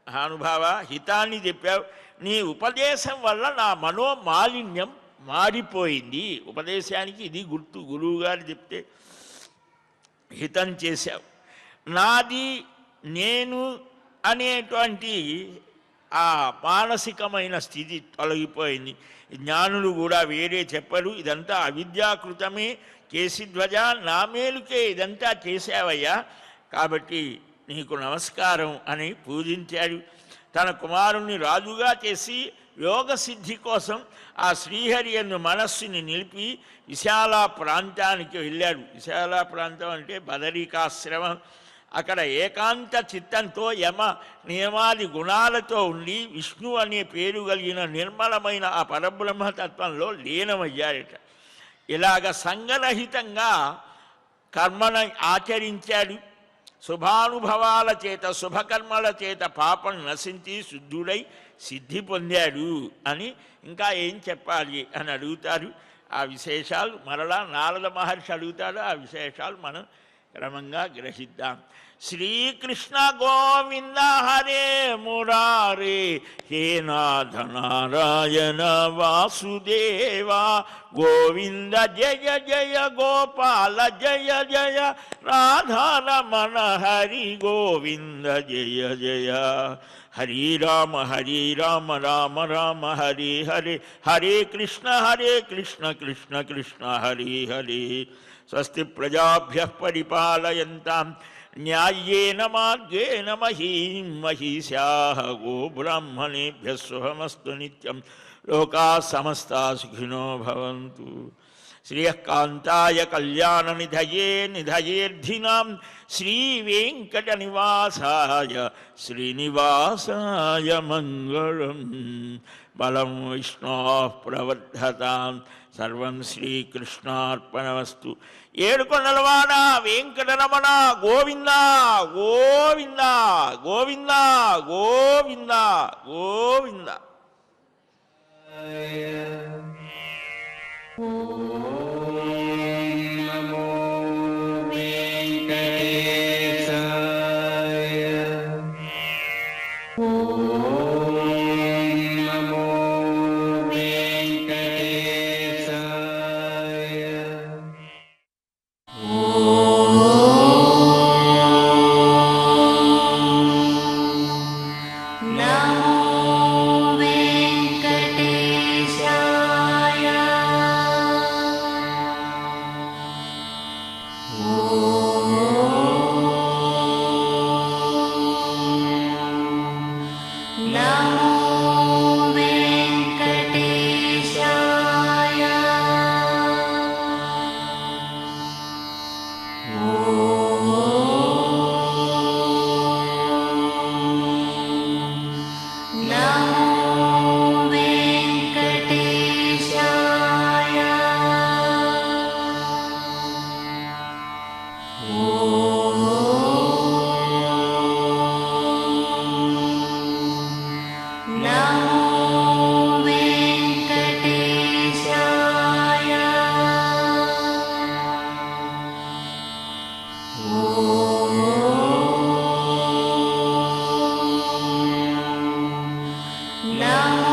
మహానుభావ, హితాన్ని చెప్పావు. నీ ఉపదేశం వల్ల నా మనోమాలిన్యం మారిపోయింది. ఉపదేశానికి ఇది గుర్తు. గురువు గారు చెప్తే హితం చేశావు. నాది నేను అనేటువంటి ఆ మానసికమైన స్థితి తొలగిపోయింది. జ్ఞానులు కూడా వేరే చెప్పరు, ఇదంతా అవిద్యాకృతమే. కేశిధ్వజ నా మేలుకే ఇదంతా చేశావయ్యా, కాబట్టి నీకు నమస్కారం అని పూజించాడు. తన కుమారుణ్ణి రాజుగా చేసి యోగ సిద్ధి కోసం ఆ శ్రీహరి యందు మనస్సుని నిలిపి విశాల ప్రాంతానికి వెళ్ళాడు. విశాల ప్రాంతం అంటే బదరికాశ్రమం. అక్కడ ఏకాంత చిత్తంతో యమ నియమాది గుణాలతో ఉండి విష్ణు అనే పేరు కలిగిన నిర్మలమైన ఆ పరబ్రహ్మతత్వంలో లీనమయ్యాడట. ఇలాగ సంగరహితంగా కర్మను ఆచరించాడు. శుభానుభవాల చేత శుభకర్మల చేత పాపం నశించి శుద్ధుడై సిద్ధి పొందాడు అని ఇంకా ఏం చెప్పాలి అని అడుగుతారు. ఆ విశేషాలు మరలా నారద మహర్షి అడుగుతాడు. ఆ విశేషాలు మనం క్రమంగా గ్రహిద్దాం. శ్రీకృష్ణ గోవింద హరే మురారే హే నాథ నారాయణ వాసుదేవ గోవింద జయ జయ గోపాల జయ జయ రాధారమణ హరి గోవింద జయ జయ హరి రామ రామ రామ హరి హరే హరే కృష్ణ కృష్ణ కృష్ణ హరి హరి స్వస్తి ప్రజాభ్యః పరిపాలయంతాం న్యాయేన మార్గేణ మహీం మహిషాః గోబ్రాహ్మణేభ్యः శుభమస్తు నిత్యం లోకాः సమస్తాः సుఖినో భవంతు. శ్రీయకాంతాయ కళ్యాణ నిధయే నిధయేర్థినాం శ్రీవేంకటనివాసాయ శ్రీనివాసాయ మంగళం. బలం విష్ణోః ప్రవర్ధతాం. సర్వం శ్రీకృష్ణార్పణమస్తు. ఏడుకొండలవాడ వెంకటరమణ గోవింద గోవింద గోవింద గోవింద గోవింద. నమో వెంకటేశాయ. నమో వెంకటేశాయ. Now